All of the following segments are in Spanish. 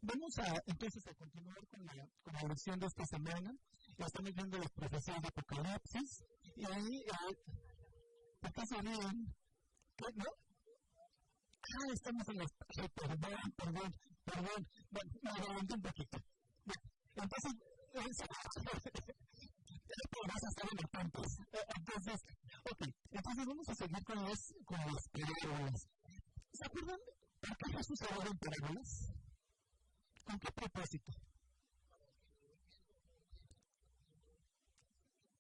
Vamos entonces a continuar con la lección de esta semana. Estamos viendo las profecías de Apocalipsis. Y, ¿por qué se ríen? ¿Qué, no? Estamos en las... Perdón. Bueno, me adelanté un poquito. Bueno, entonces... Podrás estar en los puntos. Entonces vamos a seguir con las parábolas. ¿Se acuerdan por qué Jesús hablaba en parábolas? ¿Con qué propósito?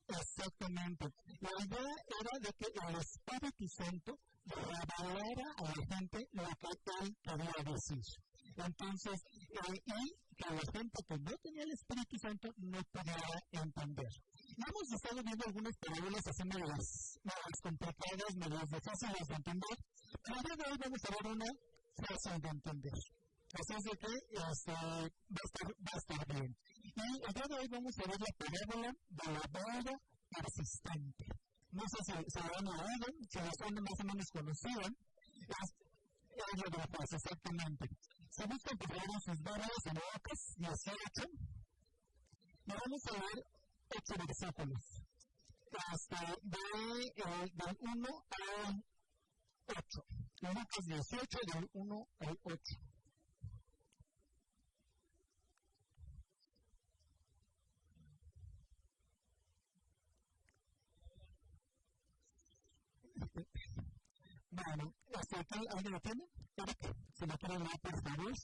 Exactamente. La idea era de que el Espíritu Santo revelara a la gente lo que él quería decir. Entonces, y que la gente que no tenía el Espíritu Santo no pudiera entender. Y hemos estado viendo algunas parábolas así medias complicadas, medias difíciles de entender, pero el día de hoy vamos a ver una fácil de entender. Así es de que va a estar bien. Y el día de hoy vamos a ver la parábola de la boda persistente. No sé si la han oído, si la suena más o menos conocida. Es lo de la paz, exactamente. Se buscan por favor sus Biblias en Lucas 18. Y vamos a ver 8 versículos. Del 1 al 8. Lucas 18, del 1 al 8. Bueno, ¿alguien lo tiene? Eric, si lo quieren leer, por favor.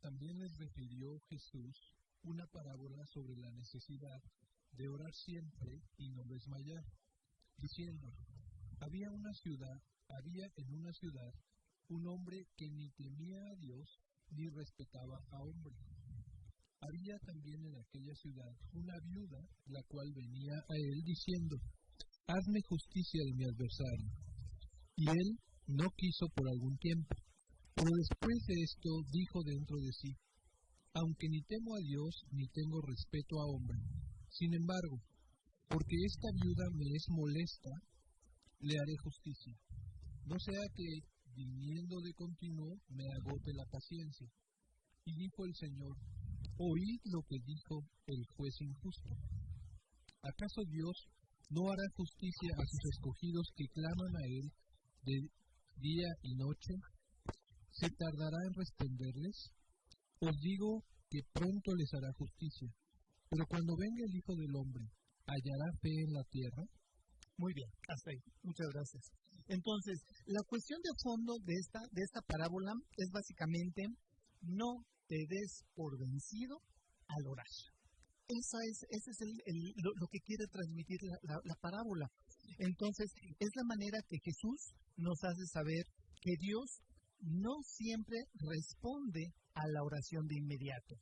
También les refirió Jesús una parábola sobre la necesidad de orar siempre y no desmayar, diciendo: había en una ciudad un hombre que ni temía a Dios ni respetaba a hombre. Había también en aquella ciudad una viuda, la cual venía a él diciendo: hazme justicia de mi adversario. Y él no quiso por algún tiempo. Pero después de esto dijo dentro de sí: aunque ni temo a Dios ni tengo respeto a hombre, sin embargo, porque esta viuda me es molesta, le haré justicia, no sea que, viniendo de continuo, me agote la paciencia. Y dijo el Señor: oíd lo que dijo el juez injusto. ¿Acaso Dios no hará justicia a sus escogidos que claman a Él de día y noche? ¿Se tardará en responderles? Os digo que pronto les hará justicia. Pero cuando venga el Hijo del Hombre, ¿hallará fe en la tierra? Muy bien, hasta ahí. Muchas gracias. Entonces, la cuestión de fondo de esta parábola es básicamente: no te des por vencido al orar. Ese es lo que quiere transmitir la parábola. Entonces, es la manera que Jesús nos hace saber que Dios no siempre responde a la oración de inmediato.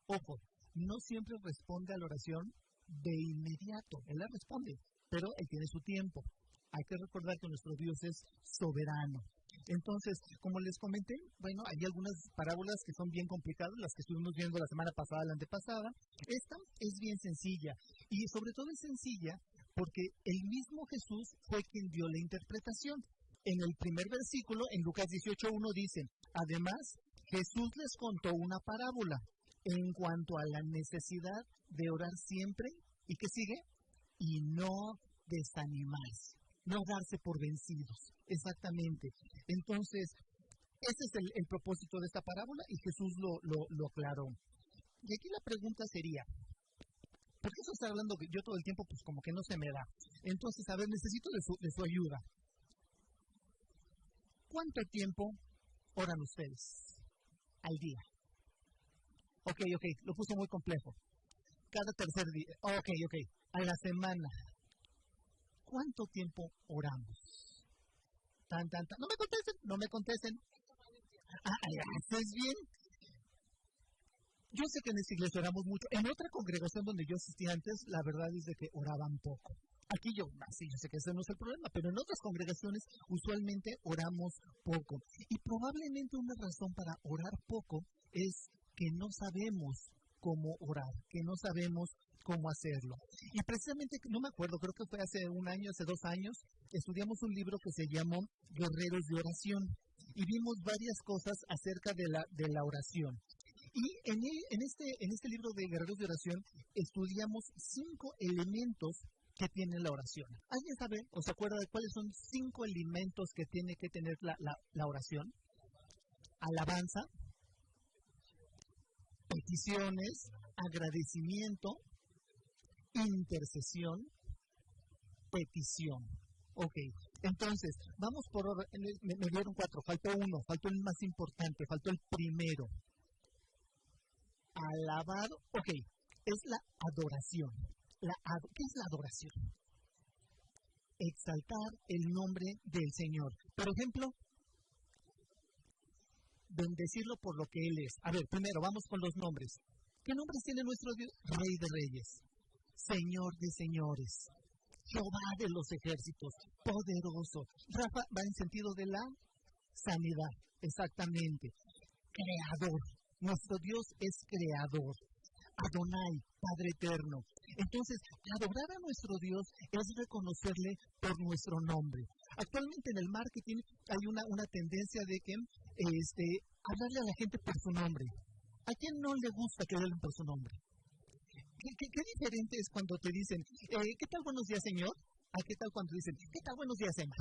Ojo, no siempre responde a la oración de inmediato. Él la responde, pero Él tiene su tiempo. Hay que recordar que nuestro Dios es soberano. Entonces, como les comenté, bueno, hay algunas parábolas que son bien complicadas, las que estuvimos viendo la semana pasada, la antepasada. Esta es bien sencilla, y sobre todo es sencilla porque el mismo Jesús fue quien dio la interpretación. En el primer versículo, en Lucas 18:1 dice: además, Jesús les contó una parábola en cuanto a la necesidad de orar siempre, ¿y qué sigue? Y no desanimarse. No darse por vencidos, exactamente. Entonces, ese es el propósito de esta parábola y Jesús lo aclaró. Y aquí la pregunta sería: ¿por qué eso está hablando que yo todo el tiempo pues como que no se me da? Entonces, a ver, necesito de su ayuda. ¿Cuánto tiempo oran ustedes al día? Ok, lo puse muy complejo. Cada tercer día. Ok. A la semana. ¿Cuánto tiempo oramos? No me contesten. ¿Haces bien? Yo sé que en esta iglesia oramos mucho. En otra congregación donde yo asistí antes, la verdad es de que oraban poco. Aquí yo sé que ese no es el problema, pero en otras congregaciones usualmente oramos poco. Y probablemente una razón para orar poco es que no sabemos cómo orar, que no sabemos cómo hacerlo. Y precisamente, no me acuerdo, creo que fue hace un año, hace 2 años, estudiamos un libro que se llamó Guerreros de Oración y vimos varias cosas acerca de la oración. Y en este libro de Guerreros de Oración estudiamos 5 elementos que tiene la oración. ¿Alguien sabe o se acuerda de cuáles son 5 elementos que tiene que tener la oración? Alabanza, peticiones, agradecimiento, intercesión, petición. Ok, entonces, vamos por orden. Me dieron 4, faltó uno, faltó el más importante, faltó el primero. Alabado, ok, es la adoración. ¿Qué es la adoración? Exaltar el nombre del Señor. Por ejemplo, bendecirlo por lo que Él es. A ver, primero, vamos con los nombres. ¿Qué nombres tiene nuestro Dios? Rey de Reyes, Señor de Señores, Jehová de los ejércitos, poderoso. Rafa va en sentido de la sanidad, exactamente. Creador. Nuestro Dios es creador. Adonai, Padre eterno. Entonces, adorar a nuestro Dios es reconocerle por nuestro nombre. Actualmente en el marketing hay una tendencia de que hablarle a la gente por su nombre. ¿A quién no le gusta que le hablen por su nombre? ¿Qué diferente es cuando te dicen, ¿qué tal buenos días, Señor? ¿A qué tal cuando dicen, ¿qué tal buenos días, Emma?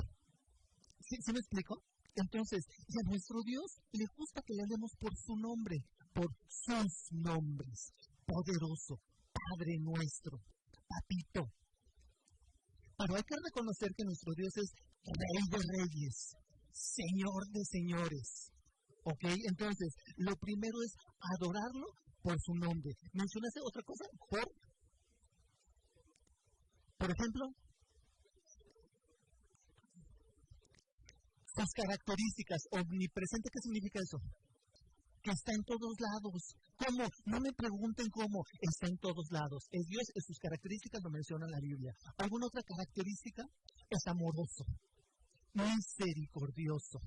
¿Sí me explico? Entonces, y a nuestro Dios le gusta que le hablemos por su nombre, por sus nombres. Poderoso, Padre nuestro, Papito. Pero hay que reconocer que nuestro Dios es Rey de Reyes, Señor de Señores. ¿Ok? Entonces, lo primero es adorarlo por su nombre. ¿Mencionaste otra cosa? Por ejemplo, las características. Omnipresente, ¿qué significa eso? Que está en todos lados. ¿Cómo? No me pregunten cómo. Está en todos lados. Es Dios, es sus características, lo menciona la Biblia. ¿Alguna otra característica? Es amoroso, misericordioso,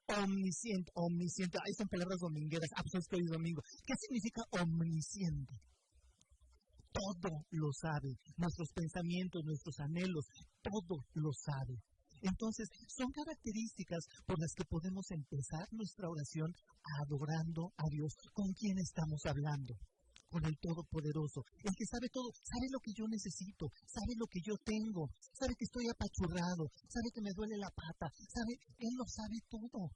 omnisciente. Ahí son palabras domingueras. Pues que hoy es domingo. ¿Qué significa omnisciente? Todo lo sabe. Nuestros pensamientos, nuestros anhelos, todo lo sabe. Entonces, son características por las que podemos empezar nuestra oración adorando a Dios. ¿Con quién estamos hablando? Con el Todopoderoso, el que sabe todo, sabe lo que yo necesito, sabe lo que yo tengo, sabe que estoy apachurrado, sabe que me duele la pata, Él lo sabe todo,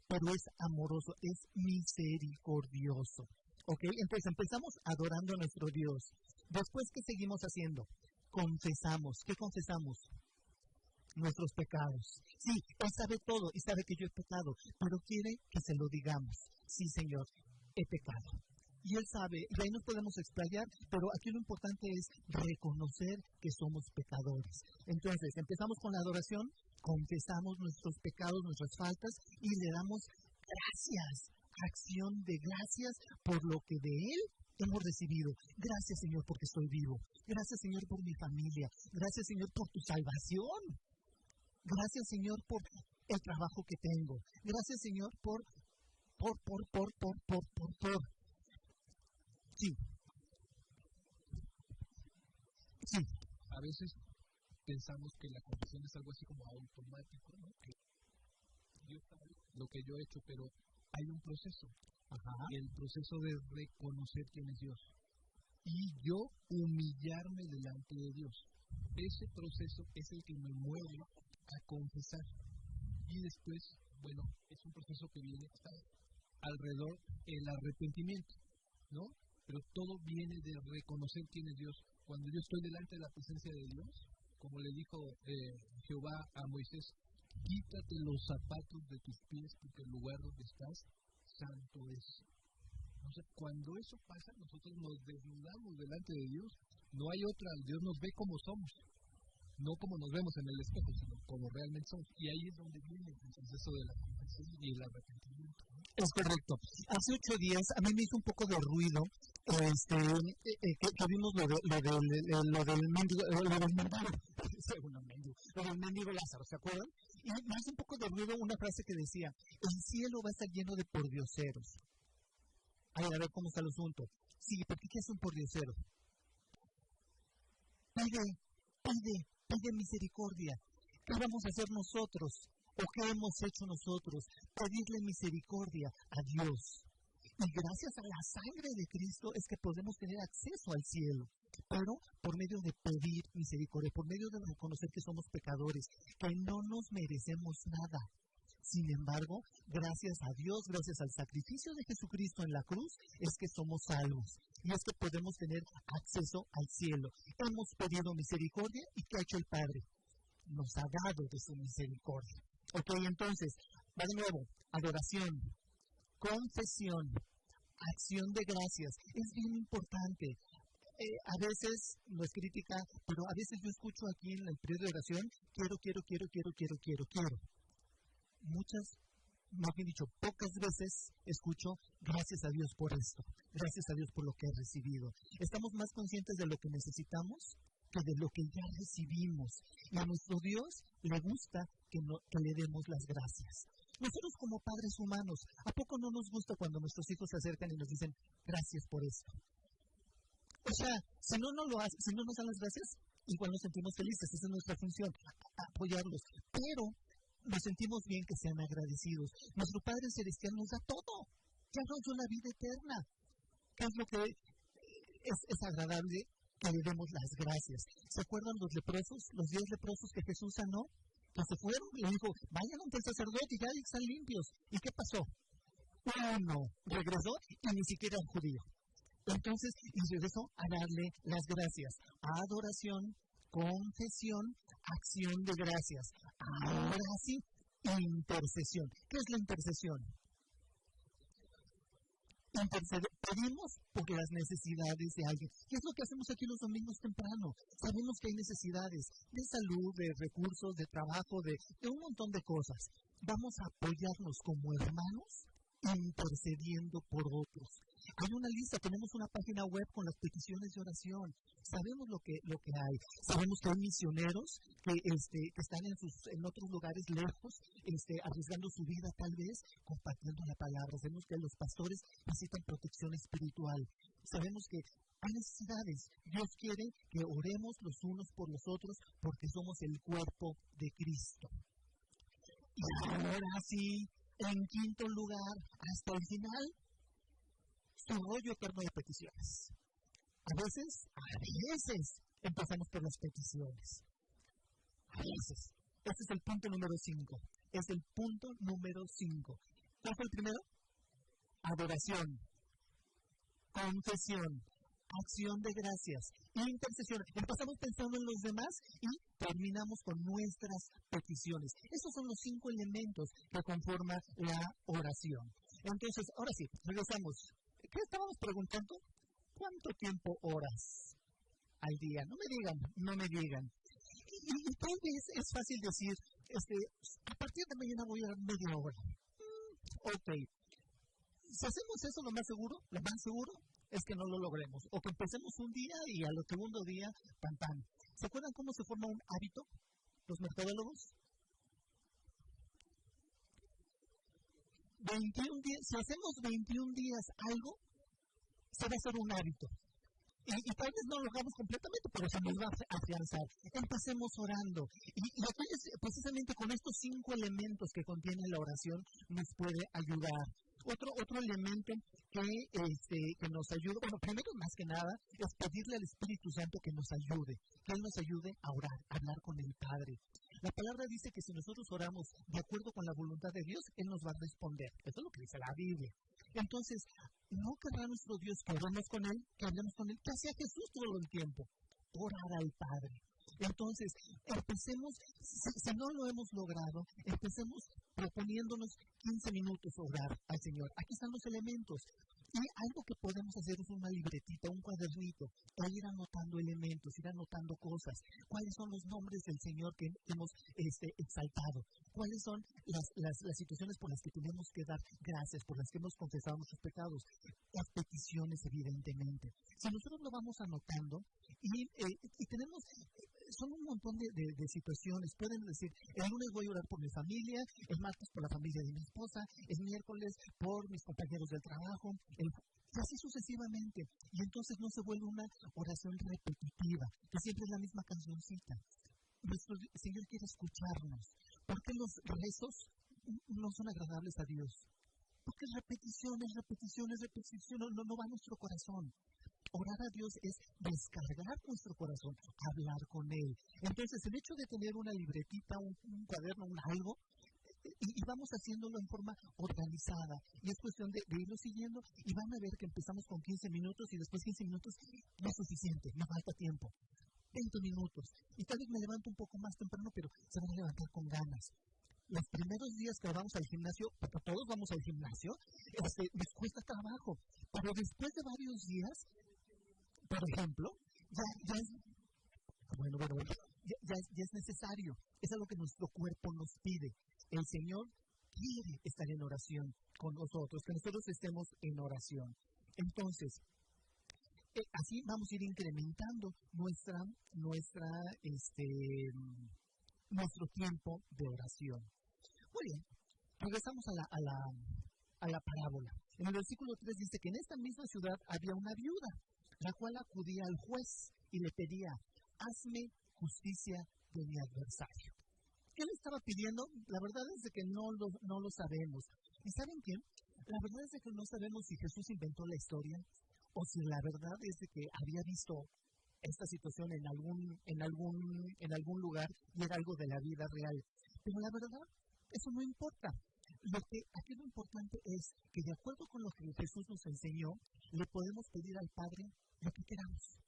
pero es amoroso, es misericordioso. ¿Ok? Entonces empezamos adorando a nuestro Dios. Después, ¿qué seguimos haciendo? Confesamos. ¿Qué confesamos? Nuestros pecados. Sí, Él sabe todo y sabe que yo he pecado, pero quiere que se lo digamos. Sí, Señor, he pecado. Y Él sabe, y ahí nos podemos explayar, pero aquí lo importante es reconocer que somos pecadores. Entonces, empezamos con la adoración, confesamos nuestros pecados, nuestras faltas, y le damos gracias, acción de gracias por lo que de Él hemos recibido. Gracias, Señor, porque estoy vivo. Gracias, Señor, por mi familia. Gracias, Señor, por tu salvación. Gracias, Señor, por el trabajo que tengo. Gracias, Señor, por. Sí. A veces pensamos que la confesión es algo así como automático, ¿no? Que Dios sabe lo que yo he hecho, pero hay un proceso. Ajá. Y el proceso de reconocer quién es Dios. Y yo humillarme delante de Dios. Ese proceso es el que me mueve a confesar. Y después, bueno, es un proceso que viene alrededor del arrepentimiento, ¿no? Pero todo viene de reconocer quién es Dios. Cuando yo estoy delante de la presencia de Dios, como le dijo Jehová a Moisés, quítate los zapatos de tus pies porque el lugar donde estás, santo es. O sea, cuando eso pasa, nosotros nos desnudamos delante de Dios. No hay otra, Dios nos ve como somos. No como nos vemos en el espejo, sino como realmente somos. Y ahí es donde viene el proceso de la confesión y el arrepentimiento. Es correcto. Hace 8 días a mí me hizo un poco de ruido que vimos lo del mendigo Lázaro, ¿se acuerdan? Y me hizo un poco de ruido una frase que decía, el cielo va a estar lleno de pordioseros. Ay, a ver cómo está el asunto. Sí, porque ¿qué es un pordiosero? Pide misericordia. ¿Qué vamos a hacer nosotros? ¿O qué hemos hecho nosotros? Pedirle misericordia a Dios. Y gracias a la sangre de Cristo es que podemos tener acceso al cielo. Pero por medio de pedir misericordia, por medio de reconocer que somos pecadores, que no nos merecemos nada. Sin embargo, gracias a Dios, gracias al sacrificio de Jesucristo en la cruz, es que somos salvos. Y es que podemos tener acceso al cielo. Hemos pedido misericordia y ¿qué ha hecho el Padre? Nos ha dado de su misericordia. Ok, entonces, va de nuevo, adoración, confesión, acción de gracias. Es bien importante. A veces no es crítica, pero a veces yo escucho aquí en el periodo de oración, quiero. Muchas, más bien dicho, pocas veces escucho, gracias a Dios por esto, gracias a Dios por lo que he recibido. Estamos más conscientes de lo que necesitamos que de lo que ya recibimos. Y a nuestro Dios le gusta que le demos las gracias. Nosotros como padres humanos, ¿a poco no nos gusta cuando nuestros hijos se acercan y nos dicen, gracias por esto? O sea, si no nos dan las gracias, igual nos sentimos felices, esa es nuestra función, apoyarlos. Pero nos sentimos bien que sean agradecidos. Nuestro Padre Celestial nos da todo. Ya nos dio la vida eterna. ¿Qué es lo que es agradable? Que le demos las gracias. ¿Se acuerdan los leprosos? Los 10 leprosos que Jesús sanó, que se fueron y le dijo, vayan ante el sacerdote y ya están limpios. ¿Y qué pasó? Uno regresó y ni siquiera era judío. Entonces, y regresó a darle las gracias. Adoración, confesión, acción de gracias. Ahora sí, intercesión. ¿Qué es la intercesión? Pedimos por las necesidades de alguien. ¿Qué es lo que hacemos aquí los domingos temprano? Sabemos que hay necesidades de salud, de recursos, de trabajo, de un montón de cosas. Vamos a apoyarnos como hermanos intercediendo por otros. Hay una lista, tenemos una página web con las peticiones de oración. Sabemos lo que hay. Sabemos que hay misioneros que están en otros lugares lejos, arriesgando su vida tal vez, compartiendo la palabra. Sabemos que los pastores necesitan protección espiritual. Sabemos que hay necesidades. Dios quiere que oremos los unos por los otros porque somos el cuerpo de Cristo. Y ahora sí, en quinto lugar, hasta el final, su rollo eterno de peticiones. A veces, empezamos por las peticiones. A veces. Este es el punto número 5. Es el punto número 5. ¿Cuál fue el primero? Adoración, confesión, acción de gracias, intercesión. Empezamos pensando en los demás y terminamos con nuestras peticiones. Esos son los 5 elementos que conforman la oración. Entonces, ahora sí, regresamos. ¿Qué estábamos preguntando? ¿Cuánto tiempo oras al día? No me digan. Y tal vez es fácil decir, a partir de mañana voy a dar media hora. Ok. Si hacemos eso, lo más seguro es que no lo logremos. O que empecemos un día y al segundo día, pan. ¿Se acuerdan cómo se forma un hábito? Los mercadólogos. 21 días, si hacemos 21 días algo, se va a hacer un hábito. Y tal vez no lo hagamos completamente, pero se nos va a afianzar. Empecemos orando. Y precisamente con estos 5 elementos que contiene la oración nos puede ayudar. Otro elemento que nos ayuda, bueno, primero más que nada, es pedirle al Espíritu Santo que nos ayude, que Él nos ayude a orar, a hablar con el Padre. La palabra dice que si nosotros oramos de acuerdo con la voluntad de Dios, Él nos va a responder. Eso es lo que dice la Biblia. Entonces, no querrá nuestro Dios que oremos con Él, que hablemos con Él, que hacía Jesús todo el tiempo, orar al Padre. Entonces, empecemos, si no lo hemos logrado, empecemos proponiéndonos 15 minutos orar al Señor. Aquí están los elementos. Y algo que podemos hacer es una libretita, un cuadernito, e ir anotando elementos, ir anotando cosas. ¿Cuáles son los nombres del Señor que hemos exaltado? ¿Cuáles son las situaciones por las que tenemos que dar gracias, por las que hemos confesado nuestros pecados? Las peticiones, evidentemente. Si nosotros lo vamos anotando y tenemos... Son un montón de situaciones. Pueden decir, el lunes voy a orar por mi familia, el martes por la familia de mi esposa, el miércoles por mis compañeros del trabajo, Y así sucesivamente. Y entonces no se vuelve una oración repetitiva, que siempre es la misma cancioncita. Nuestro Señor quiere escucharnos. ¿Por qué los rezos no son agradables a Dios? Porque es repetición, no va a nuestro corazón. Orar a Dios es descargar nuestro corazón, hablar con Él. Entonces, el hecho de tener una libretita, un cuaderno, algo, y vamos haciéndolo en forma organizada, y es cuestión de irlo siguiendo, y van a ver que empezamos con 15 minutos, y después 15 minutos no es suficiente, me falta tiempo. 20 minutos, y tal vez me levanto un poco más temprano, pero se van a levantar con ganas. Los primeros días que vamos al gimnasio, porque todos vamos al gimnasio, les cuesta trabajo, pero después de varios días, por ejemplo, ya es necesario. Es algo que nuestro cuerpo nos pide. El Señor quiere estar en oración con nosotros, que nosotros estemos en oración. Entonces, así vamos a ir incrementando nuestro tiempo de oración. Muy bien, regresamos a la parábola. En el versículo 3 dice que en esta misma ciudad había una viuda, la cual acudía al juez y le pedía: hazme justicia de mi adversario. ¿Qué le estaba pidiendo? La verdad es de que no lo sabemos. ¿Y saben qué? La verdad es de que no sabemos si Jesús inventó la historia o si la verdad es de que había visto esta situación en algún lugar y era algo de la vida real. Pero la verdad, eso no importa. Aquí lo importante es que, de acuerdo con lo que Jesús nos enseñó, le podemos pedir al Padre lo que queramos.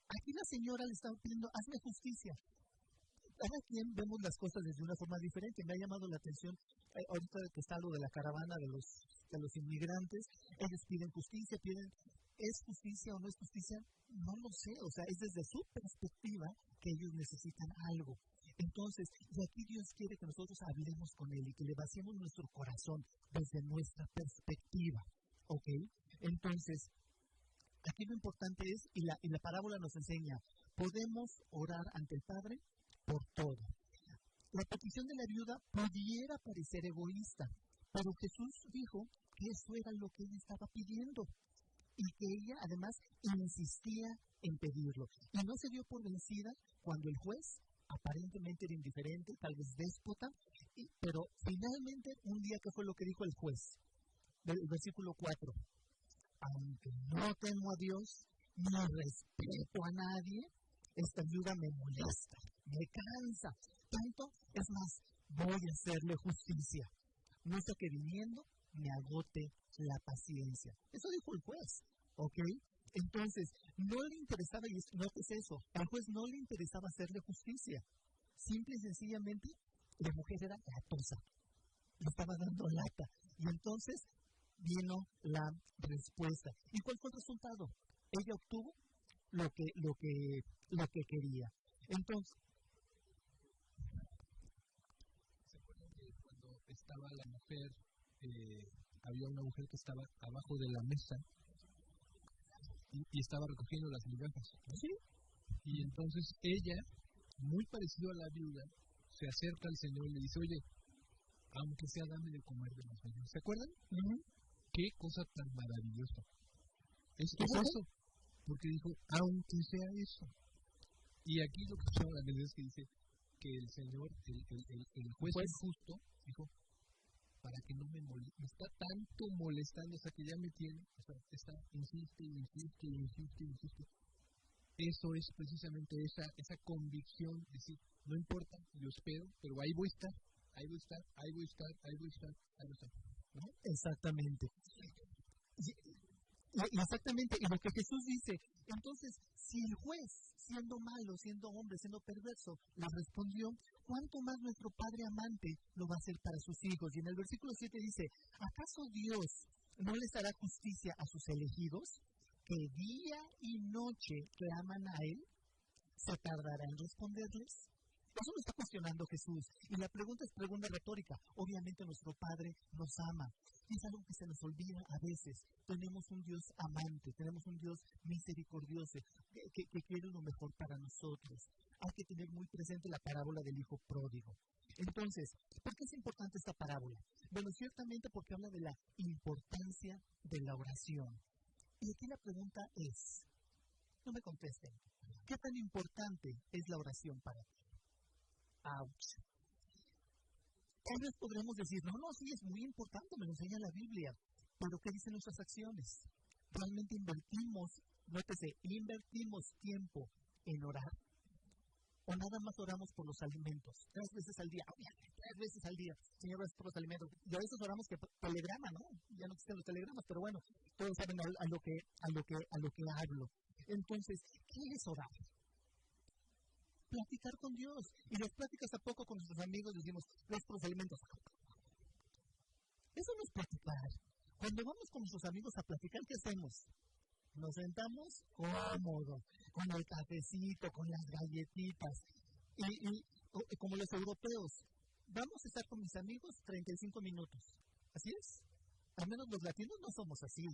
Aquí la señora le estaba pidiendo: hazme justicia. Cada quien vemos las cosas desde una forma diferente. Me ha llamado la atención, ahorita que está lo de la caravana de los inmigrantes, ellos piden justicia, ¿es justicia o no es justicia? No lo sé, o sea, es desde su perspectiva que ellos necesitan algo. Entonces, y aquí Dios quiere que nosotros hablemos con Él y que le vaciemos nuestro corazón desde nuestra perspectiva, ¿ok? Entonces, aquí lo importante es, y la parábola nos enseña, podemos orar ante el Padre por todo. La petición de la viuda pudiera parecer egoísta, pero Jesús dijo que eso era lo que ella estaba pidiendo y que ella además insistía en pedirlo. Y no se dio por vencida cuando el juez aparentemente era indiferente, tal vez déspota, pero finalmente un día, ¿qué fue lo que dijo el juez? Del versículo 4. Aunque no temo a Dios, ni respeto a nadie, esta viuda me molesta, me cansa. Tanto, es más, voy a hacerle justicia. No sea que viniendo me agote la paciencia. Eso dijo el juez, ¿ok? Entonces, no le interesaba, y no es eso, al juez no le interesaba hacerle justicia. Simple y sencillamente, la mujer era latosa, le estaba dando lata. Y entonces vino la respuesta. ¿Y cuál fue el resultado? Ella obtuvo lo que quería. Entonces, ¿se acuerdan que cuando estaba la mujer, había una mujer que estaba abajo de la mesa y estaba recogiendo las migajas? ¿sí? Y entonces ella, muy parecido a la viuda, se acerca al Señor y le dice: oye, aunque sea, dame de comer de las migajas. ¿Se acuerdan? Uh-huh. Qué cosa tan maravillosa. Es eso, porque dijo, aunque sea eso. Y aquí lo que llama la atención es que dice que el Señor, el juez injusto, dijo: para que no me moleste, me está tanto molestando hasta que ya me tiene, o sea, insiste. Eso es precisamente esa convicción de decir: no importa, yo espero, pero ahí voy a estar. ¿No? Exactamente. Exactamente, y lo que Jesús dice, entonces, si el juez, siendo malo, siendo hombre, siendo perverso, le respondió, ¿cuánto más nuestro Padre amante lo va a hacer para sus hijos? Y en el versículo 7 dice, ¿acaso Dios no les hará justicia a sus elegidos, que día y noche claman a Él? ¿Se tardará en responderles? Eso lo está cuestionando Jesús. Y la pregunta es pregunta retórica. Obviamente nuestro Padre nos ama. Y es algo que se nos olvida a veces. Tenemos un Dios amante, tenemos un Dios misericordioso, que quiere lo mejor para nosotros. Hay que tener muy presente la parábola del hijo pródigo. Entonces, ¿por qué es importante esta parábola? Bueno, ciertamente porque habla de la importancia de la oración. Y aquí la pregunta es, no me contesten, ¿qué tan importante es la oración para ti? ¡Auch! Tal vez podremos decir, no, sí, es muy importante, me lo enseña la Biblia, pero ¿qué dicen nuestras acciones? ¿Realmente invertimos tiempo en orar? ¿O nada más oramos por los alimentos? 3 veces al día, 3 veces al día, Señor, gracias por los alimentos. Y a veces oramos que telegrama, ¿no? Ya no existen los telegramas, pero bueno, todos saben a lo que hablo. Entonces, ¿qué es orar? Platicar con Dios. Y las pláticas a poco con nuestros amigos decimos, gracias por los alimentos. Eso no es platicar. Cuando vamos con nuestros amigos a platicar, ¿qué hacemos? Nos sentamos cómodos, con el cafecito, con las galletitas. Y como los europeos, vamos a estar con mis amigos 35 minutos. ¿Así es? Al menos los latinos no somos así.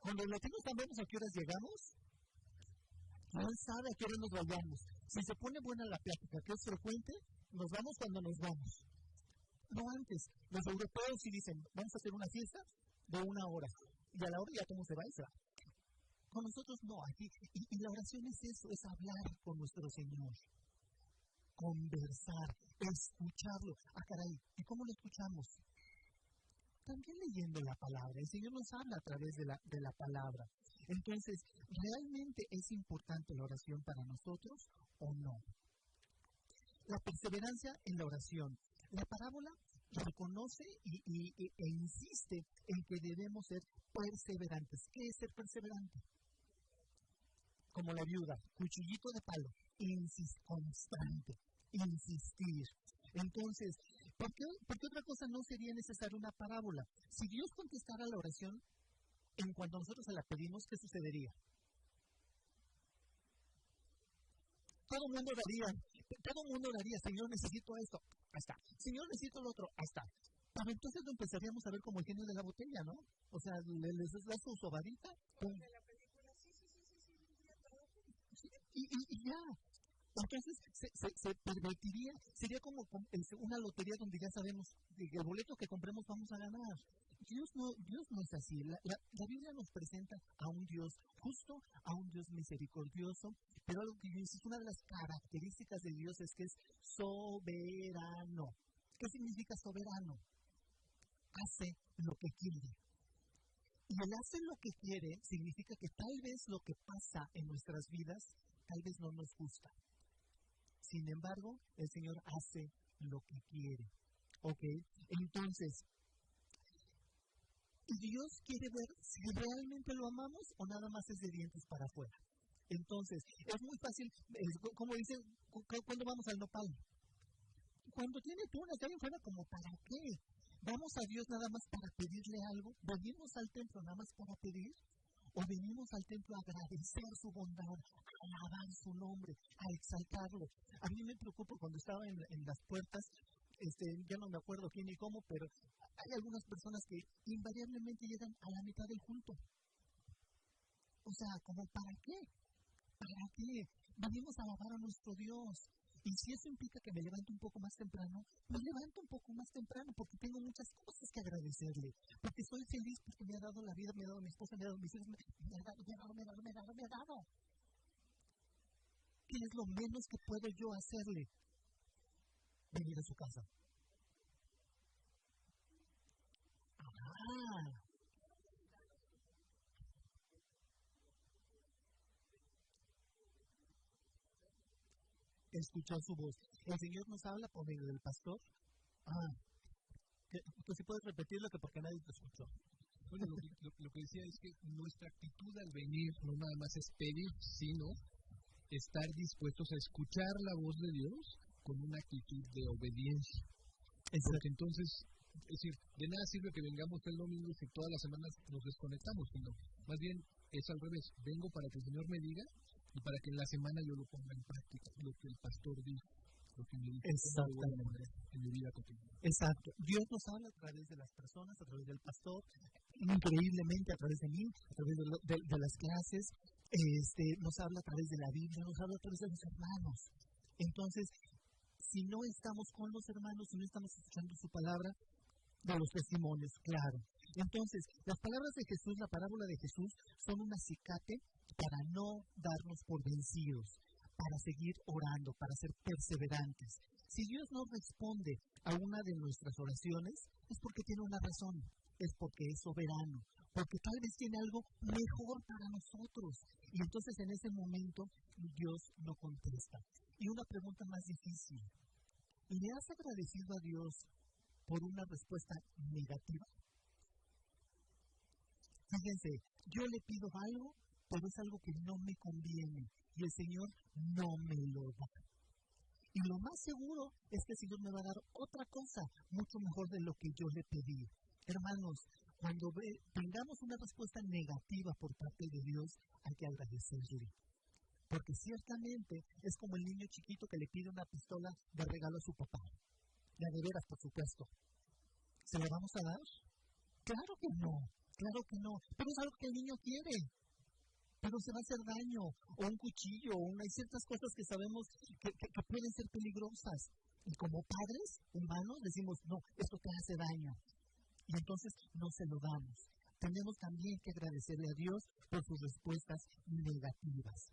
Cuando los latinos sabemos a qué horas llegamos, ¿quién sabe a qué hora nos vayamos? Si se pone buena la plática, que es frecuente, nos vamos cuando nos vamos. No antes. Los europeos sí dicen, vamos a hacer una fiesta de 1 hora. Y a la hora ya todo se va y se va. Con nosotros no, aquí. Y la oración es eso, es hablar con nuestro Señor. Conversar, escucharlo. Ah, caray, ¿y cómo lo escuchamos? También leyendo la palabra. El Señor nos habla a través de la palabra. Entonces, ¿realmente es importante la oración para nosotros o no? La perseverancia en la oración. La parábola reconoce e insiste en que debemos ser perseverantes. ¿Qué es ser perseverante? Como la viuda, cuchillito de palo, constante, insistir. Entonces, ¿por qué otra cosa no sería necesaria una parábola? Si Dios contestara la oración en cuanto nosotros se la pedimos, ¿qué sucedería? Todo el mundo oraría, Señor, necesito esto, ahí está. Señor, necesito lo otro, ahí está. Pero entonces lo empezaríamos a ver como el genio de la botella, ¿no? O sea, les das su sobadita. Y ya. Entonces se pervertiría, sería como una lotería donde ya sabemos que el boleto que compremos vamos a ganar. Dios no es así. La Biblia nos presenta a un Dios justo, a un Dios misericordioso, pero algo que yo insisto, una de las características de Dios es que es soberano. ¿Qué significa soberano? Hace lo que quiere. Y el hace lo que quiere significa que tal vez lo que pasa en nuestras vidas, tal vez no nos gusta. Sin embargo, el Señor hace lo que quiere. ¿Ok? Entonces, Dios quiere ver si realmente lo amamos o nada más es de dientes para afuera. Entonces, es muy fácil, como dicen, ¿cuándo vamos al nopal? Cuando tiene tunas, está bien fuera, como ¿para qué? ¿Vamos a Dios nada más para pedirle algo? ¿Venimos al templo nada más para pedir? ¿O venimos al templo a agradecer su bondad, a alabar su nombre, a exaltarlo? A mí me preocupa cuando estaba en las puertas, ya no me acuerdo quién y cómo, pero hay algunas personas que invariablemente llegan a la mitad del culto. O sea, ¿como para qué? ¿Para qué? Venimos a alabar a nuestro Dios. Y si eso implica que me levante un poco más temprano, me levanto un poco más temprano porque tengo muchas cosas que agradecerle. Porque estoy feliz porque me ha dado la vida, me ha dado mi esposa, me ha dado mis hijos, me ha dado. ¿Qué es lo menos que puedo yo hacerle? Venir a su casa. Escuchar su voz. El Señor nos habla por medio del pastor. Pues si puedes repetirlo, que porque nadie te escuchó. Bueno, lo que decía es que nuestra actitud al venir no nada más es pedir, sino estar dispuestos a escuchar la voz de Dios con una actitud de obediencia. Porque entonces, es decir, de nada sirve que vengamos el domingo y todas las semanas nos desconectamos, sino más bien es al revés. Vengo para que el Señor me diga y para que en la semana yo lo ponga en práctica, lo que el pastor dijo. Lo que me dice Exactamente. en mi vida cotidiana. Exacto. Dios nos habla a través de las personas, a través del pastor, increíblemente a través de mí, a través de las clases, nos habla a través de la Biblia, nos habla a través de los hermanos. Entonces, si no estamos con los hermanos, si no estamos escuchando su palabra, de los testimonios, claro. Entonces, las palabras de Jesús, la parábola de Jesús, son un acicate para no darnos por vencidos, para seguir orando, para ser perseverantes. Si Dios no responde a una de nuestras oraciones, es porque tiene una razón, es porque es soberano, porque tal vez tiene algo mejor para nosotros. Y entonces en ese momento Dios no contesta. Y una pregunta más difícil, ¿le has agradecido a Dios por una respuesta negativa? Fíjense, yo le pido algo, pero es algo que no me conviene y el Señor no me lo da. Y lo más seguro es que el Señor me va a dar otra cosa mucho mejor de lo que yo le pedí. Hermanos, cuando tengamos una respuesta negativa por parte de Dios, hay que agradecerle. Porque ciertamente es como el niño chiquito que le pide una pistola de regalo a su papá. La de veras, por supuesto. ¿Se la vamos a dar? Claro que no. Pero es algo que el niño quiere. Pero se va a hacer daño, o un cuchillo, hay ciertas cosas que sabemos que pueden ser peligrosas. Y como padres humanos decimos, no, esto te hace daño. Y entonces no se lo damos. Tenemos también que agradecerle a Dios por sus respuestas negativas.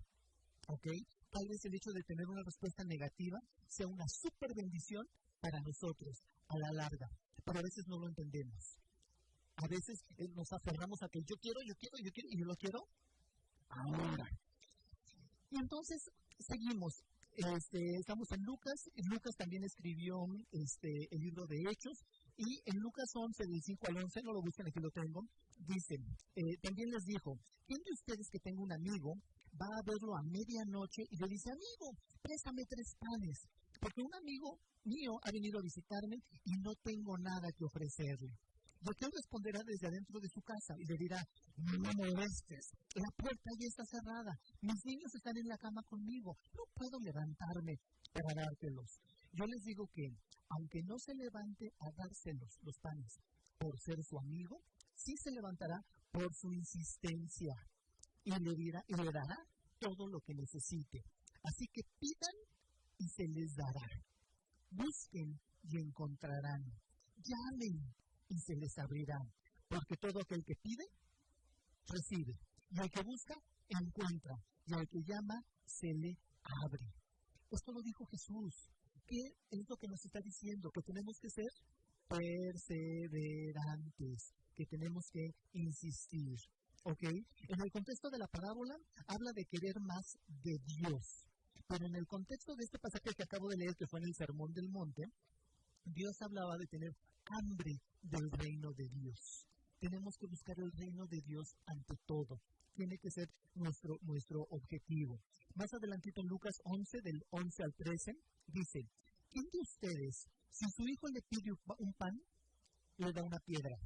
¿Ok? Tal vez el hecho de tener una respuesta negativa sea una súper bendición para nosotros a la larga, pero a veces no lo entendemos. A veces nos aferramos a que yo quiero, y yo lo quiero ahora. Y entonces seguimos. Estamos en Lucas. Lucas también escribió el libro de Hechos. Y en Lucas 11, del 5 al 11, no lo busquen, aquí lo tengo, dice, también les dijo, ¿quién de ustedes que tenga un amigo va a verlo a medianoche y le dice, amigo, préstame 3 panes? Porque un amigo mío ha venido a visitarme y no tengo nada que ofrecerle. Y aquel responderá desde adentro de su casa y le dirá, no me molestes, la puerta ya está cerrada, mis niños están en la cama conmigo, no puedo levantarme para dártelos. Yo les digo que, aunque no se levante a dárselos los panes por ser su amigo, sí se levantará por su insistencia y le dará todo lo que necesite. Así que pidan y se les dará. Busquen y encontrarán. Llamen y se les abrirá, porque todo aquel que pide, recibe, y al que busca, encuentra, y al que llama, se le abre. Esto lo dijo Jesús. ¿Qué es lo que nos está diciendo? Que tenemos que ser perseverantes, que tenemos que insistir, ¿ok? En el contexto de la parábola, habla de querer más de Dios, pero en el contexto de este pasaje que acabo de leer, que fue en el Sermón del Monte, Dios hablaba de tener hambre del reino de Dios. Tenemos que buscar el reino de Dios ante todo. Tiene que ser nuestro objetivo. Más adelantito en Lucas 11, del 11 al 13, dice, ¿quién de ustedes, si su hijo le pide un pan, le da una piedra?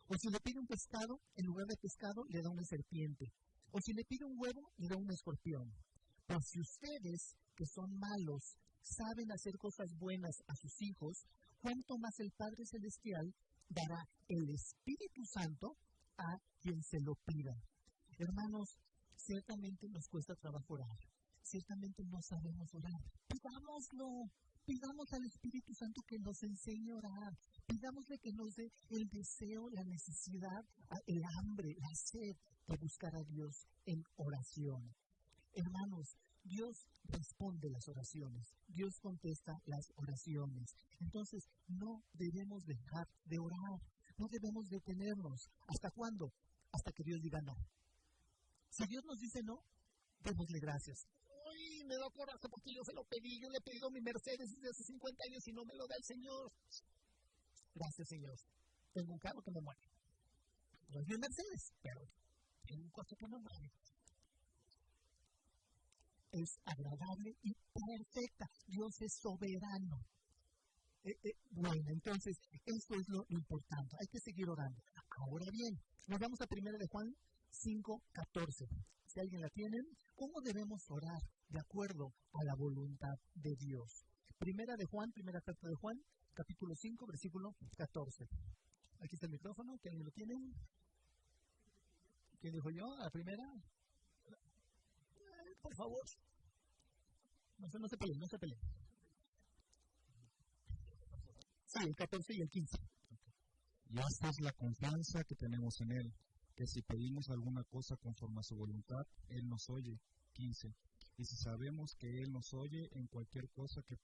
O si le pide un pescado, en lugar de pescado, le da una serpiente. O si le pide un huevo, le da un escorpión. Pues si ustedes, que son malos, saben hacer cosas buenas a sus hijos, ¿cuánto más el Padre Celestial dará el Espíritu Santo a quien se lo pida? Hermanos, ciertamente nos cuesta trabajo orar. Ciertamente no sabemos orar. Pidámoslo. Pidamos al Espíritu Santo que nos enseñe a orar. Pidámosle que nos dé el deseo, la necesidad, el hambre, la sed de buscar a Dios en oración. Hermanos, Dios responde las oraciones. Dios contesta las oraciones. Entonces, no debemos dejar de orar. No debemos detenernos. ¿Hasta cuándo? Hasta que Dios diga no. Si Dios nos dice no, démosle gracias. ¡Uy, me da coraje porque yo se lo pedí! Yo le he pedido mi Mercedes desde hace 50 años y no me lo da el Señor. Gracias, Señor. Tengo un carro que me mueve. No es mi Mercedes, pero tengo un coche que me mueve. Es agradable y perfecta. Dios es soberano. Bueno, entonces, esto es lo importante. Hay que seguir orando. Ahora bien, nos vamos a 1 de Juan 5:14. Si alguien la tiene, ¿cómo debemos orar de acuerdo a la voluntad de Dios? primera carta de Juan, capítulo 5, versículo 14. Aquí está el micrófono, ¿quién lo tiene? ¿Quién dijo yo? ¿A la primera? Por favor. No se peleen. Sí, el 14 y el 15. Y esta es la confianza que tenemos en Él, que si pedimos alguna cosa conforme a su voluntad, Él nos oye. 15. Y si sabemos que Él nos oye en cualquier cosa que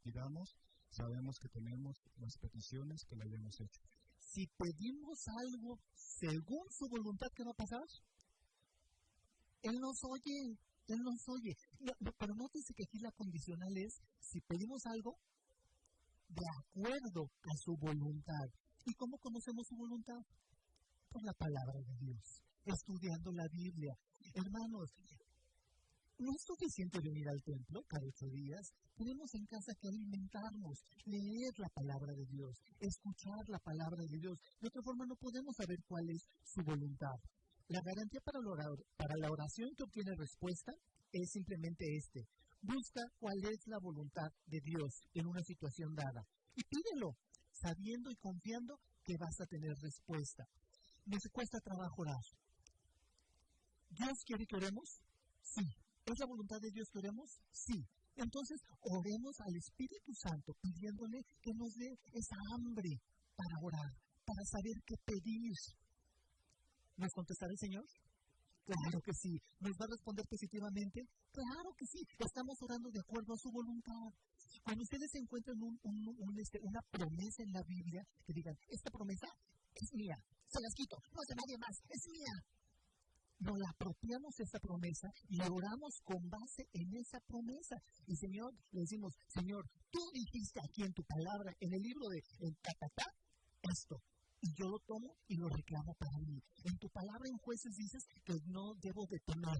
pidamos, sabemos que tenemos las peticiones que le hayamos hecho. Si pedimos algo según su voluntad, ¿qué va a pasar? Él nos oye. Pero nótese que aquí la condicional es, si pedimos algo, de acuerdo a su voluntad. ¿Y cómo conocemos su voluntad? Por la palabra de Dios, estudiando la Biblia. Hermanos, no es suficiente venir al templo cada 8 días. Tenemos en casa que alimentarnos, leer la palabra de Dios, escuchar la palabra de Dios. De otra forma no podemos saber cuál es su voluntad. La garantía para la oración que obtiene respuesta es simplemente busca cuál es la voluntad de Dios en una situación dada. Y pídelo, sabiendo y confiando que vas a tener respuesta. ¿Nos cuesta trabajo orar? ¿Dios quiere que oremos? Sí. ¿Es la voluntad de Dios que oremos? Sí. Entonces, oremos al Espíritu Santo pidiéndole que nos dé esa hambre para orar, para saber qué pedir. ¿Nos contestará el Señor? Claro que sí. ¿Nos va a responder positivamente? Claro que sí. Estamos orando de acuerdo a su voluntad. Cuando ustedes encuentran una promesa en la Biblia, que digan, esta promesa es mía, se las quito, no es de nadie más, es mía. Nos la apropiamos esta promesa y oramos con base en esa promesa. Y Señor, le decimos, Señor, tú dijiste aquí en tu palabra, en el libro de esto. Y yo lo tomo y lo reclamo para mí. En tu palabra en Jueces dices que no debo de temer.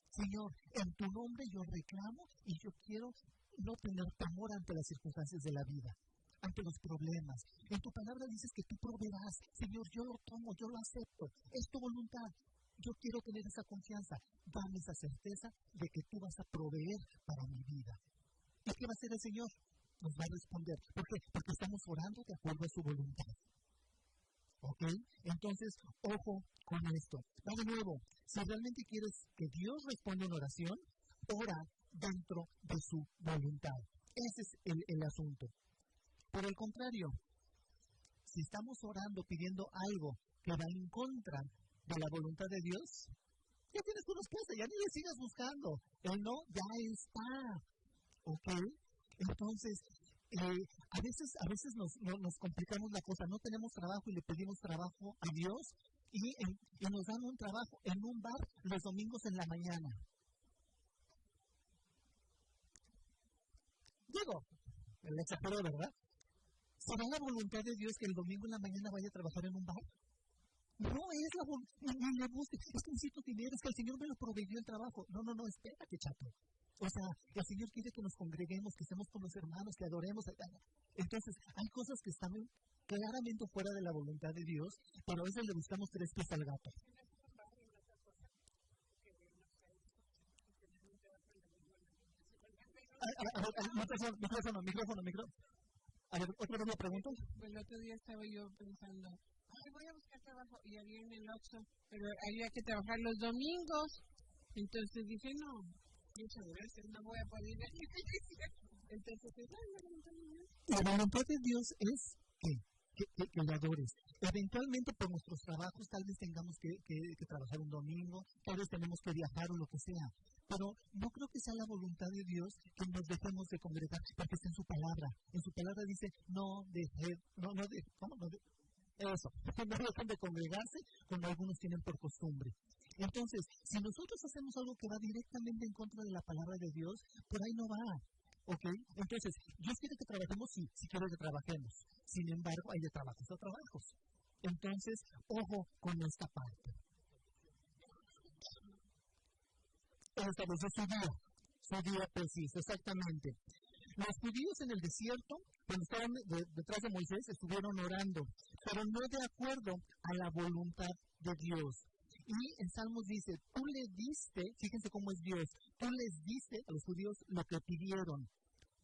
Señor, en tu nombre yo reclamo y yo quiero no tener temor ante las circunstancias de la vida, ante los problemas. En tu palabra dices que tú proveerás. Señor, yo lo tomo, yo lo acepto. Es tu voluntad. Yo quiero tener esa confianza. Dame esa certeza de que tú vas a proveer para mi vida. ¿Y qué va a hacer el Señor? Nos va a responder. ¿Por qué? Porque estamos orando de acuerdo a su voluntad. ¿Ok? Entonces, ojo con esto. Va de nuevo. Si realmente quieres que Dios responda en oración, ora dentro de su voluntad. Ese es el asunto. Por el contrario, si estamos orando pidiendo algo que va en contra de la voluntad de Dios, ya tienes tu respuesta, ya ni le sigas buscando. El no ya está. ¿Ok? Entonces, a veces nos complicamos la cosa. No tenemos trabajo y le pedimos trabajo a Dios y nos dan un trabajo en un bar los domingos en la mañana. Digo, el exagero, ¿verdad? ¿Será la voluntad de Dios que el domingo en la mañana vaya a trabajar en un bar? No es la voluntad, ni le busque. Es que necesito dinero, es que el Señor me lo proveyó el trabajo. No, espérate, chato. O sea, el Señor quiere que nos congreguemos, que estemos con los hermanos, que adoremos. Entonces, hay cosas que están claramente fuera de la voluntad de Dios, pero a veces le buscamos 3 pies al gato. Micrófono. A ver, ¿otra vez la pregunta? El otro día estaba yo pensando, voy a buscar trabajo, y había en el Oxxo, pero había que trabajar los domingos. Entonces dije, no, muchas gracias, no voy a poder ir. Entonces, la voluntad de Dios es que le adores. Eventualmente por nuestros trabajos tal vez tengamos que trabajar un domingo, tal vez tenemos que viajar o lo que sea, pero no creo que sea la voluntad de Dios que nos dejemos de congregar, porque está en su palabra. En su palabra dice, no dejen de congregarse como algunos tienen por costumbre. Entonces, si nosotros hacemos algo que va directamente en contra de la palabra de Dios, por ahí no va. ¿Ok? Entonces, Dios quiere que trabajemos, sí quiere que trabajemos. Sin embargo, hay de trabajos a trabajos. Entonces, ojo con esta parte. Esta vez es su día preciso, exactamente. Los judíos en el desierto, cuando estaban detrás de Moisés, estuvieron orando, pero no de acuerdo a la voluntad de Dios. Y en Salmos dice, tú le diste, fíjense cómo es Dios, tú les diste a los judíos lo que pidieron,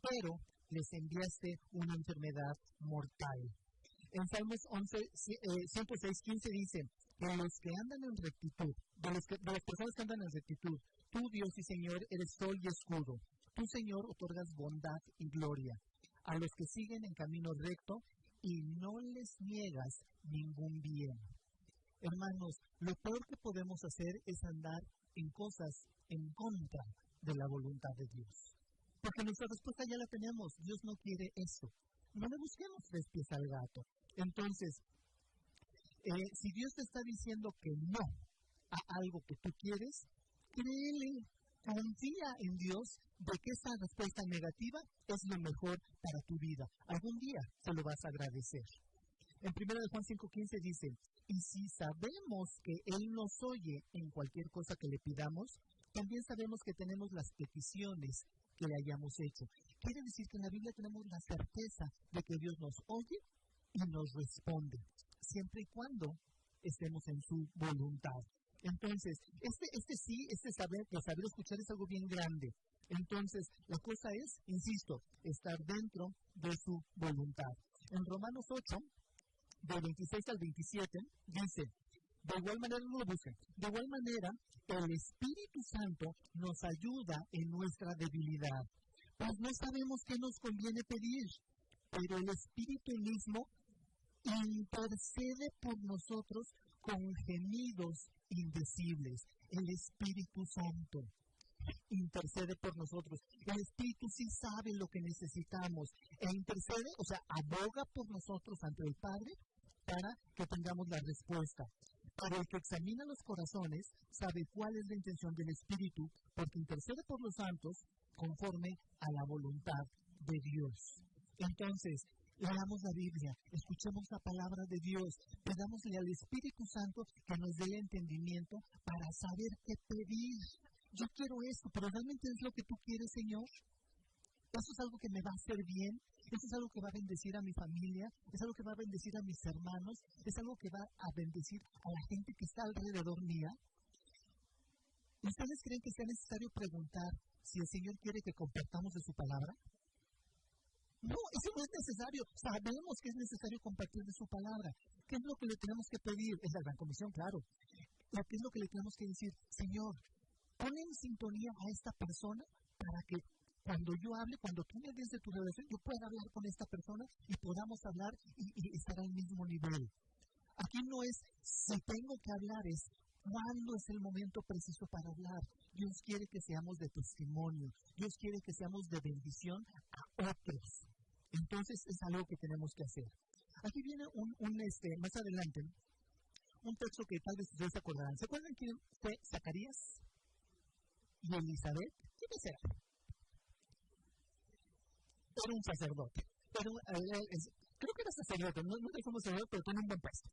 pero les enviaste una enfermedad mortal. En Salmos 106:15 dice, de los que andan en rectitud, de las personas que andan en rectitud, tú, Dios y Señor, eres sol y escudo. Tú, Señor, otorgas bondad y gloria a los que siguen en camino recto y no les niegas ningún bien. Hermanos, lo peor que podemos hacer es andar en cosas en contra de la voluntad de Dios. Porque nuestra respuesta ya la tenemos. Dios no quiere eso. No le busquemos tres pies al gato. Entonces, si Dios te está diciendo que no a algo que tú quieres, créele, confía en Dios de que esa respuesta negativa es lo mejor para tu vida. Algún día se lo vas a agradecer. En 1 Juan 5:15 dice, y si sabemos que Él nos oye en cualquier cosa que le pidamos, también sabemos que tenemos las peticiones que le hayamos hecho. Quiere decir que en la Biblia tenemos la certeza de que Dios nos oye y nos responde, siempre y cuando estemos en su voluntad. Entonces, saber escuchar es algo bien grande. Entonces, la cosa es, insisto, estar dentro de su voluntad. En Romanos 8, del 26 al 27, dice, de igual manera, no lo busquen, de igual manera, el Espíritu Santo nos ayuda en nuestra debilidad. Pues no sabemos qué nos conviene pedir, pero el Espíritu mismo intercede por nosotros con gemidos indecibles. El Espíritu Santo intercede por nosotros. El Espíritu sí sabe lo que necesitamos e intercede, o sea, aboga por nosotros ante el Padre para que tengamos la respuesta. Pero el que examina los corazones sabe cuál es la intención del Espíritu, porque intercede por los santos conforme a la voluntad de Dios. Entonces, leamos la Biblia, escuchemos la palabra de Dios, pidámosle al Espíritu Santo que nos dé el entendimiento para saber qué pedir. Yo quiero esto, pero ¿realmente es lo que tú quieres, Señor? ¿Eso es algo que me va a hacer bien? ¿Eso es algo que va a bendecir a mi familia? ¿Es algo que va a bendecir a mis hermanos? ¿Es algo que va a bendecir a la gente que está alrededor mía? ¿Ustedes creen que sea necesario preguntar si el Señor quiere que compartamos de su palabra? No, eso no es necesario. Sabemos que es necesario compartir de su palabra. ¿Qué es lo que le tenemos que pedir? Es la gran comisión, claro. ¿Qué es lo que le tenemos que decir? Señor, pon en sintonía a esta persona para que cuando yo hable, cuando tú me des de tu revelación, yo pueda hablar con esta persona y podamos hablar y estar al mismo nivel. Aquí no es si tengo que hablar, es cuándo es el momento preciso para hablar. Dios quiere que seamos de testimonio. Dios quiere que seamos de bendición a otros. Entonces es algo que tenemos que hacer. Aquí viene más adelante, un texto que tal vez ustedes se acordarán. ¿Se acuerdan quién fue Zacarías y Elizabeth? ¿Quiénes eran? Era un sacerdote. Creo que era sacerdote, no es como sacerdote, pero tiene un buen puesto.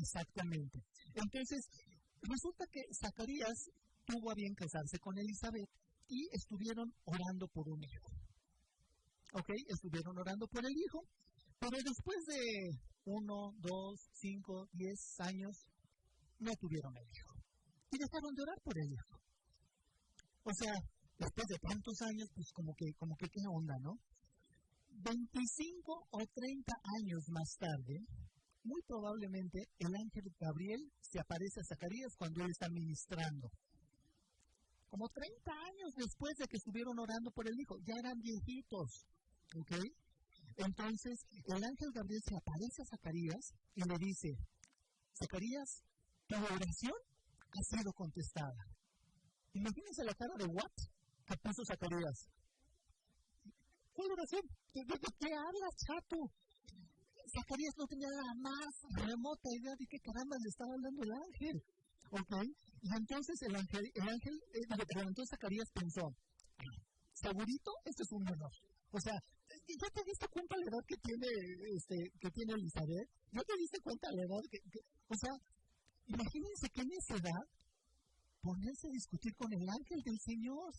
Exactamente. Entonces, resulta que Zacarías tuvo a bien casarse con Elizabeth y estuvieron orando por un hijo. ¿Ok? Estuvieron orando por el hijo, pero después de 1, 2, 5, 10 años, no tuvieron el hijo. Y dejaron de orar por el hijo. O sea, después de tantos años, pues como que qué onda, ¿no? 25 o 30 años más tarde, muy probablemente el ángel Gabriel se aparece a Zacarías cuando él está ministrando. Como 30 años después de que estuvieron orando por el hijo, ya eran viejitos, ¿ok? Entonces, el ángel Gabriel se aparece a Zacarías y le dice, Zacarías, tu oración ha sido contestada. Imagínense la cara de what que puso Zacarías. ¿Cuál oración? ¿De qué hablas, chato? Zacarías no tenía la más remota idea de qué caramba le estaba hablando el ángel. ¿Ok? Y entonces entonces Zacarías pensó, segurito, esto es un error. O sea, ¿ya te diste cuenta de la edad que tiene Elizabeth? ¿Ya te diste cuenta de la edad o sea, imagínense que en esa edad ponerse a discutir con el ángel del Señor.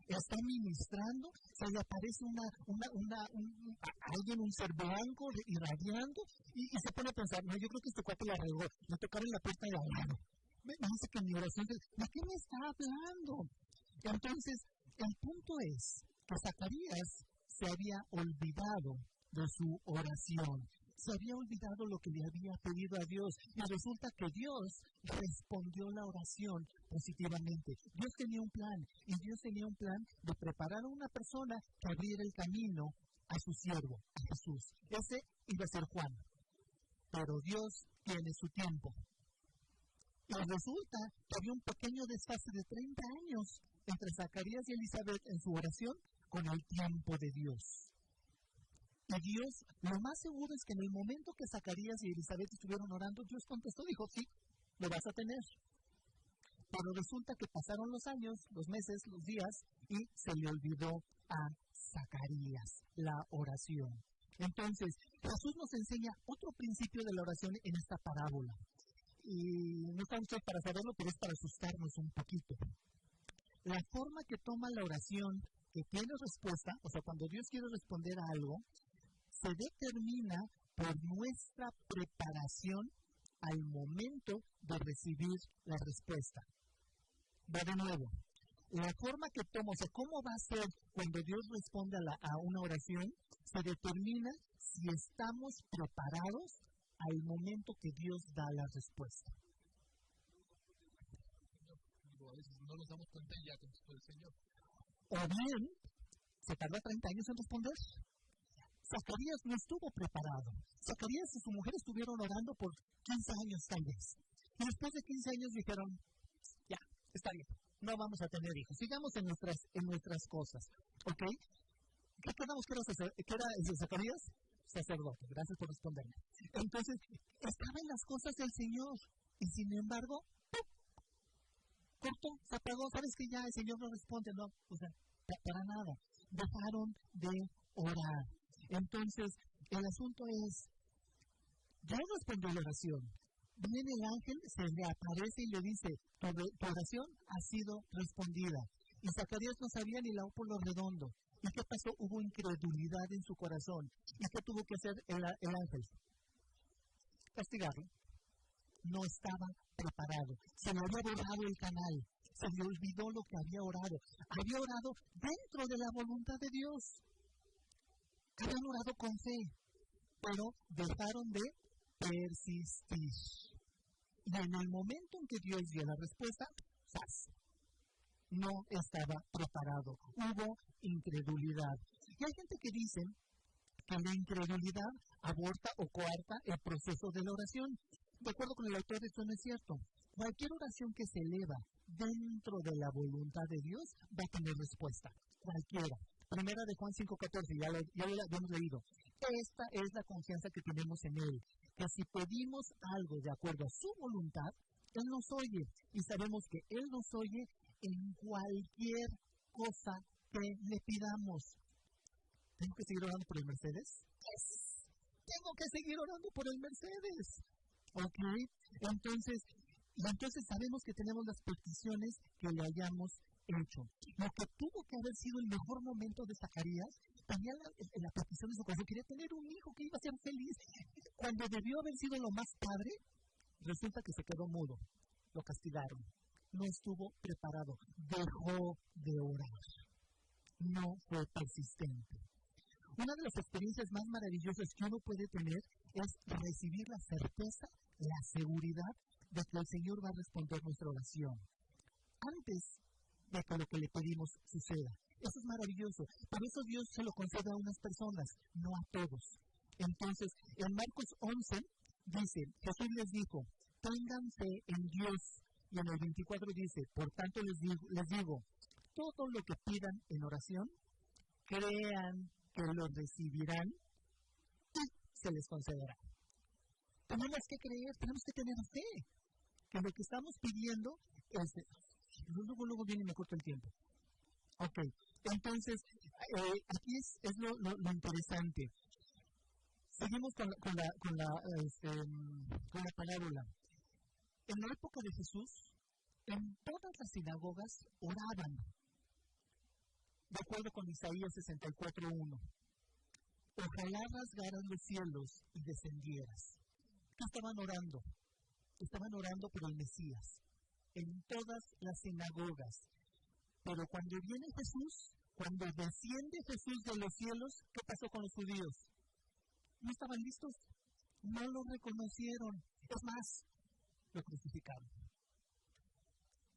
Está ministrando, se le aparece alguien, un ser blanco irradiando, y se pone a pensar, no, yo creo que este cuate la regó, me tocaron la puerta de al lado. Me dice que mi oración, ¿de qué me está hablando? Entonces, el punto es que Zacarías se había olvidado de su oración. Se había olvidado lo que le había pedido a Dios. Y resulta que Dios respondió la oración positivamente. Dios tenía un plan. Y Dios tenía un plan de preparar a una persona que abriera el camino a su siervo, a Jesús. Ese iba a ser Juan. Pero Dios tiene su tiempo. Y resulta que había un pequeño desfase de 30 años entre Zacarías y Elizabeth en su oración con el tiempo de Dios. Y Dios, lo más seguro es que en el momento que Zacarías y Elizabeth estuvieron orando, Dios contestó, dijo, sí, lo vas a tener. Pero resulta que pasaron los años, los meses, los días, y se le olvidó a Zacarías la oración. Entonces, Jesús nos enseña otro principio de la oración en esta parábola. Y no está usted para saberlo, pero es para asustarnos un poquito. La forma que toma la oración, que tiene respuesta, o sea, cuando Dios quiere responder a algo, se determina por nuestra preparación al momento de recibir la respuesta. Va de nuevo. La forma que toma, o sea, cómo va a ser cuando Dios responde a una oración, se determina si estamos preparados al momento que Dios da la respuesta. A veces no nos damos cuenta y ya contestó el Señor. O bien, se tarda 30 años en responder. Zacarías no estuvo preparado. Zacarías y su mujer estuvieron orando por 15 años tal vez. Y después de 15 años dijeron, ya, está bien, no vamos a tener hijos. Sigamos en nuestras cosas. ¿Ok? ¿Qué quedamos que era Zacarías? Sacerdote. Gracias por responderme. Entonces, estaba en las cosas del Señor. Y sin embargo, ¡pum! Cortó, se apagó. ¿Sabes que ya el Señor no responde? No, o sea, para nada. Dejaron de orar. Entonces, el asunto es, Dios respondió la oración. Viene el ángel, se le aparece y le dice, tu oración ha sido respondida. Y Zacarías no sabía ni la O por lo redondo. ¿Y qué pasó? Hubo incredulidad en su corazón. ¿Y qué tuvo que hacer el ángel? Castigarlo. No estaba preparado. Se le había borrado el canal. Se le olvidó lo que había orado. Había orado dentro de la voluntad de Dios. Habían orado con fe, pero dejaron de persistir. Y en el momento en que Dios dio la respuesta, ¡zas! No estaba preparado. Hubo incredulidad. Y hay gente que dice que la incredulidad aborta o coarta el proceso de la oración. De acuerdo con el autor, esto no es cierto. Cualquier oración que se eleva dentro de la voluntad de Dios va a tener respuesta. Cualquiera. Primera de Juan 5:14, ya lo hemos leído. Esta es la confianza que tenemos en Él, que si pedimos algo de acuerdo a su voluntad, Él nos oye. Y sabemos que Él nos oye en cualquier cosa que le pidamos. ¿Tengo que seguir orando por el Mercedes? Yes. Tengo que seguir orando por el Mercedes. ¿Ok? Entonces sabemos que tenemos las peticiones que le hayamos hecho. Lo que tuvo que haber sido el mejor momento de Zacarías, tenía la petición de su corazón, quería tener un hijo que iba a ser feliz. Cuando debió haber sido lo más padre, resulta que se quedó mudo. Lo castigaron. No estuvo preparado. Dejó de orar. No fue persistente. Una de las experiencias más maravillosas que uno puede tener es recibir la certeza, la seguridad de que el Señor va a responder nuestra oración antes de que lo que le pedimos suceda. Eso es maravilloso. Por eso Dios se lo concede a unas personas, no a todos. Entonces, en Marcos 11 dice, Jesús les dijo, tengan fe en Dios. Y en el 24 dice, por tanto les digo, todo lo que pidan en oración, crean que lo recibirán y se les concederá. Tenemos que creer, tenemos que tener fe, que lo que estamos pidiendo es... Luego viene y me corta el tiempo. Ok, entonces, aquí es lo interesante. Seguimos con la parábola. En la época de Jesús, en todas las sinagogas oraban, de acuerdo con Isaías 64:1. Ojalá rasgaras los cielos y descendieras. ¿Qué estaban orando? Estaban orando por el Mesías, en todas las sinagogas. Pero cuando viene Jesús, Cuando desciende Jesús de los cielos, ¿qué pasó con los judíos? No estaban listos, no lo reconocieron, es más, lo crucificaron.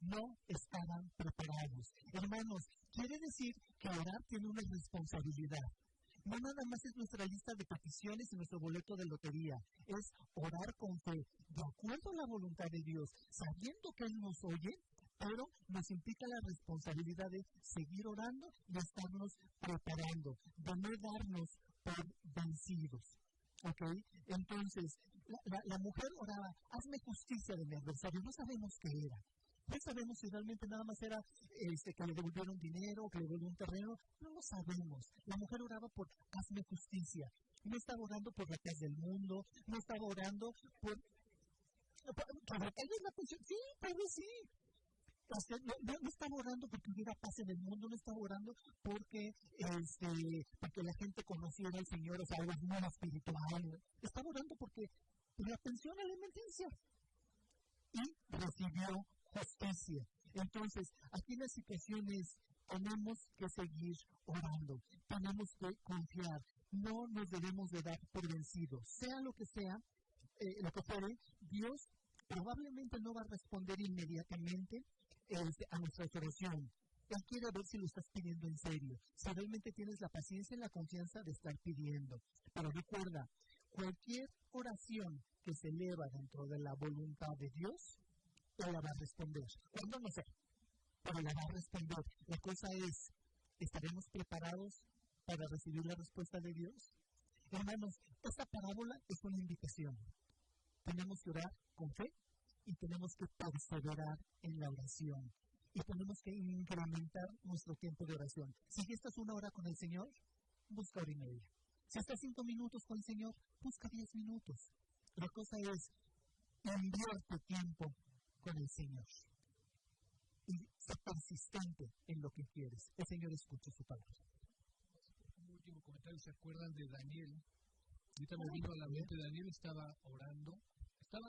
No estaban preparados. Hermanos, quiere decir que orar tiene una responsabilidad. No nada más es nuestra lista de peticiones y nuestro boleto de lotería. Es orar con fe, de acuerdo a la voluntad de Dios, sabiendo que Él nos oye, pero nos implica la responsabilidad de seguir orando y estarnos preparando, de no darnos por vencidos. ¿Ok? Entonces, la mujer oraba, hazme justicia de mi adversario. No sabemos qué era. No sabemos si realmente nada más era que le devolvieron dinero, que le devolvieron un terreno. No lo sabemos. La mujer oraba por hazme justicia. No estaba orando por la paz del mundo. No estaba orando por tal vez la pensión. Sí, tal vez sí. No estaba orando porque hubiera paz en el mundo. No estaba orando porque la gente conociera al Señor, o sea, algo muy espiritual. Estaba orando porque la pensión alimenticia. Y recibió justicia. Entonces, aquí la situación es, tenemos que seguir orando, tenemos que confiar, no nos debemos de dar por vencidos. Sea lo que sea, lo que fuere, Dios probablemente no va a responder inmediatamente a nuestra oración. Él quiere ver si lo estás pidiendo en serio, si realmente tienes la paciencia y la confianza de estar pidiendo. Pero recuerda, cualquier oración que se eleva dentro de la voluntad de Dios, Él la va a responder. ¿Cuándo? No sé, pero la va a responder. La cosa es, ¿estaremos preparados para recibir la respuesta de Dios? Hermanos, esta parábola es una invitación. Tenemos que orar con fe y tenemos que perseverar en la oración. Y tenemos que incrementar nuestro tiempo de oración. Si estás 1 hora con el Señor, busca 1:30. Si estás 5 minutos con el Señor, busca 10 minutos. La cosa es, invierte tiempo con el Señor. Y sé persistente en lo que quieres. El Señor escucha su palabra. Un último comentario, ¿se acuerdan de Daniel? Ahorita me vino a la mente, Daniel estaba orando, estaba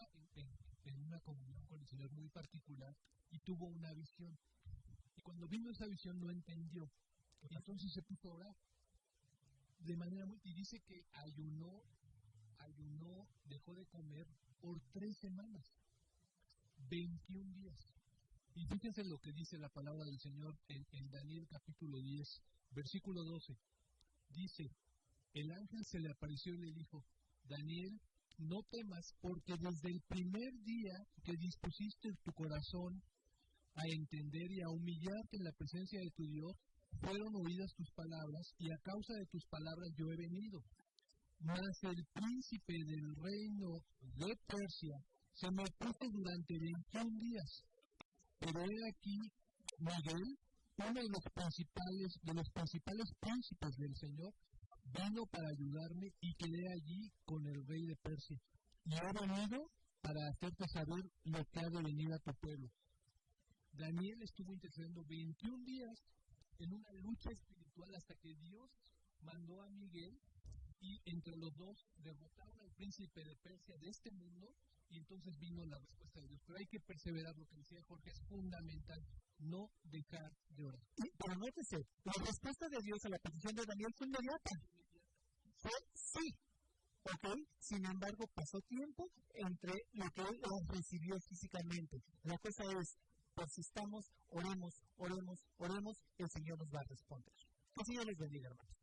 en una comunión con el Señor muy particular y tuvo una visión. Y cuando vino esa visión no entendió. Y entonces se puso a orar. De manera muy... Y dice que ayunó, dejó de comer por 3 semanas. 21 días. Y fíjense lo que dice la palabra del Señor en Daniel capítulo 10, versículo 12. Dice, el ángel se le apareció y le dijo, Daniel, no temas, porque desde el primer día que dispusiste tu corazón a entender y a humillarte en la presencia de tu Dios, fueron oídas tus palabras, y a causa de tus palabras yo he venido. Mas el príncipe del reino de Persia se me opuso durante 21 días. Pero he aquí, Miguel, uno de los principales príncipes del Señor, vino para ayudarme y quedé allí con el rey de Persia. Y he venido para hacerte saber lo que ha de venir a tu pueblo. Daniel estuvo intercediendo 21 días en una lucha espiritual hasta que Dios mandó a Miguel y entre los dos derrotaron al príncipe de Persia de este mundo y entonces vino la respuesta de Dios. Pero hay que perseverar, lo que decía Jorge, es fundamental, no dejar de orar. Pero nótese, la respuesta de Dios a la petición de Daniel fue inmediata. Fue sí. ¿Ok? Sin embargo, pasó tiempo entre lo que él recibió físicamente. La cosa es, persistamos, oremos, el Señor nos va a responder. Que el Señor les bendiga, hermanos.